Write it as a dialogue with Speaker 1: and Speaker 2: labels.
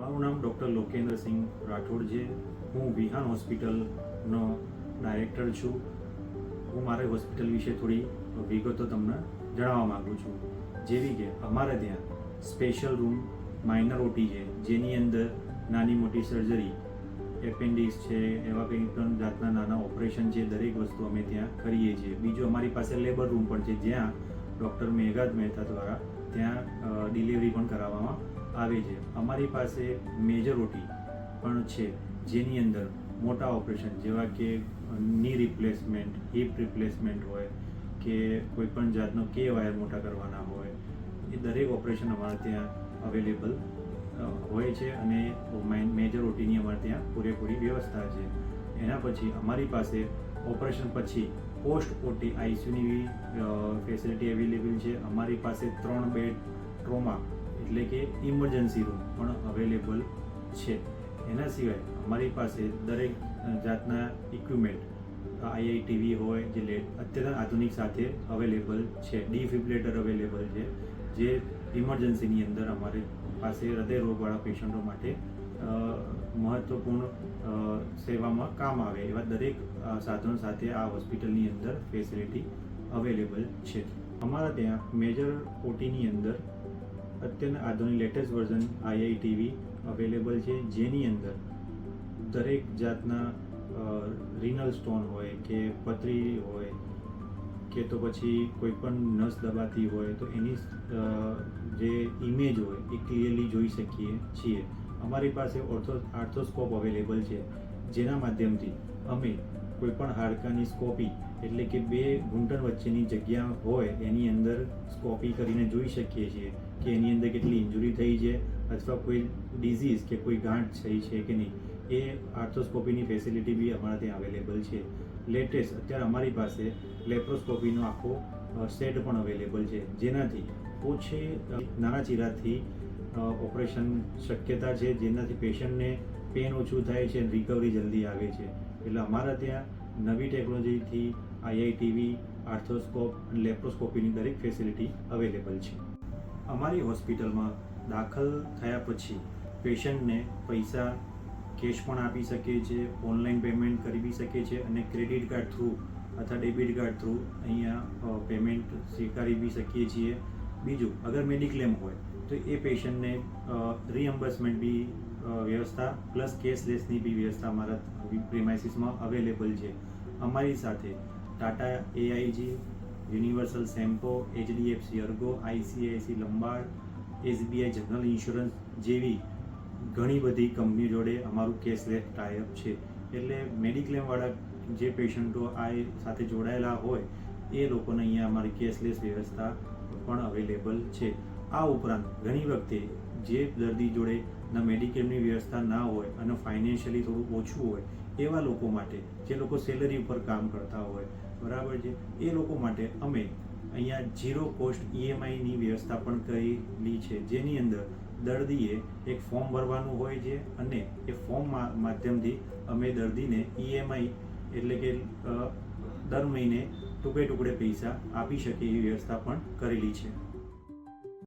Speaker 1: મારું નામ ડૉક્ટર લોકેન્દ્રસિંહ રાઠોડ છે. હું વિહાન હોસ્પિટલનો ડાયરેક્ટર છું. હું મારી હોસ્પિટલ વિશે થોડી વિગતો તમને જણાવવા માગું છું. જેવી કે અમારે ત્યાં સ્પેશિયલ રૂમ માઇનર ઓટી છે, જેની અંદર નાની મોટી સર્જરી, એપેન્ડિક્સ છે, એવા કંઈ પણ જાતના નાના ઓપરેશન છે, દરેક વસ્તુ અમે ત્યાં કરીએ છીએ. બીજું અમારી પાસે લેબર રૂમ પણ છે, જ્યાં ડૉક્ટર મેઘાદ મહેતા દ્વારા ત્યાં ડિલિવરી પણ કરાવવામાં આવે છે. અમારી પાસે મેજર ઓટી પણ છે, જેની અંદર મોટા ઓપરેશન જેવા કે ની રિપ્લેસમેન્ટ, હિપ રિપ્લેસમેન્ટ હોય કે કોઈ પણ જાતનો કે વાયર મોટા કરવાના હોય, એ દરેક ઓપરેશન અમારે ત્યાં અવેલેબલ હોય છે અને મેજર ઓટીની અમારે ત્યાં પૂરેપૂરી વ્યવસ્થા છે. એના પછી અમારી પાસે ઓપરેશન પછી પોસ્ટ ઓટી આઈસીયુની ફેસિલિટી અવેલેબલ છે. અમારી પાસે 3 બેડ ટ્રોમા એટલે કે ઇમરજન્સી રૂમ પણ અવેલેબલ છે. એના સિવાય અમારી પાસે દરેક જાતના ઇક્વિપમેન્ટ આઈઆઈટીવી હોય જે અત્યંત આધુનિક સાથે અવેલેબલ છે. ડિફિબ્રિલેટર અવેલેબલ છે, જે ઇમરજન્સીની અંદર અમારી પાસે હૃદય રોગવાળા પેશન્ટો માટે મહત્ત્વપૂર્ણ સેવામાં કામ આવે એવા દરેક સાધનો સાથે આ હોસ્પિટલની અંદર ફેસિલિટી અવેલેબલ છે. અમારા ત્યાં મેજર ઓટીની અંદર અત્યંત આધુનિક લેટેસ્ટ વર્ઝન આઈઆઈટીવી અવેલેબલ છે, જેની અંદર દરેક જાતના રિનલ સ્ટોન હોય કે પથરી હોય કે તો પછી કોઈ પણ નસ દબાતી હોય તો એની જે ઇમેજ હોય એ ક્લિયરલી જોઈ શકીએ છીએ. અમારી પાસે આર્થોસ્કોપ અવેલેબલ છે, જેના માધ્યમથી અમે કોઈ પણ હાડકાની સ્કોપી એટલે કે બે ઘૂંટણ વચ્ચેની જગ્યા હોય એની અંદર સ્કોપી કરીને જોઈ શકીએ છીએ કે એની અંદર કેટલી ઇન્જુરી થઈ છે અથવા કોઈ ડિઝીઝ કે કોઈ ગાંઠ થઈ છે કે નહીં. એ આર્થોસ્કોપીની ફેસિલિટી બી અમારા ત્યાં અવેલેબલ છે. લેટેસ્ટ અત્યારે અમારી પાસે લેપ્રોસ્કોપીનો આખો સેટ પણ અવેલેબલ છે, જેનાથી ઓછી નાના ચીરાથી ઓપરેશન શક્યતા છે, જેનાથી પેશન્ટને પેન ઓછું થાય છે અને રિકવરી જલ્દી આવે છે. એટલે અમારા ત્યાં નવી ટેકનોલોજીથી આઈઆઈટીવી, આર્થોસ્કોપ અને લેપ્રોસ્કોપીની દરેક ફેસિલિટી અવેલેબલ છે. અમારી હોસ્પિટલમાં દાખલ થયા પછી પેશન્ટને પૈસા કેશ પણ આપી શકે છે, ઓનલાઈન પેમેન્ટ કરી બી શકે છે અને ક્રેડિટ કાર્ડ થ્રુ અથવા ડેબિટ કાર્ડ થ્રુ અહીંયા પેમેન્ટ સ્વીકારી બી શકીએ છીએ. બીજું, અગર મેડિક્લેમ હોય તો એ પેશન્ટને રીએમ્બર્સમેન્ટ બી વ્યવસ્થા પ્લસ કેશલેસની બી વ્યવસ્થા અમારા પ્રિમાઇસીસમાં અવેલેબલ છે. અમારી સાથે Tata AIG, Universal Sompo, HDFC Ergo, ICICI Lombard, SBI general insurance જેવી ઘણી બધી કંપની જોડે અમારું કેશલેસ ટાઈઅપ છે. એટલે મેડિક્લેમવાળા જે પેશન્ટો આ સાથે જોડાયેલા હોય એ લોકોને અહીંયા અમારી કેશલેસ વ્યવસ્થા પણ અવેલેબલ છે. આ ઉપરાંત ઘણી વખતે જે દર્દી જોડે ના મેડિક્લેમની વ્યવસ્થા ના હોય અને ફાઇનાન્શિયલી થોડું ઓછું હોય એવા લોકો માટે, જે લોકો સેલરી ઉપર કામ કરતા હોય, બરાબર છે, એ લોકો માટે અમે અહીંયા 0 કોસ્ટ ઈએમઆઈની વ્યવસ્થા પણ કરેલી છે, જેની અંદર દર્દીએ એક ફોર્મ ભરવાનું હોય છે અને એ ફોર્મ માધ્યમથી અમે દર્દીને ઈએમઆઈ એટલે કે દર મહિને ટુકડે ટુકડે પૈસા આપી શકીએ એવી વ્યવસ્થા પણ કરેલી છે.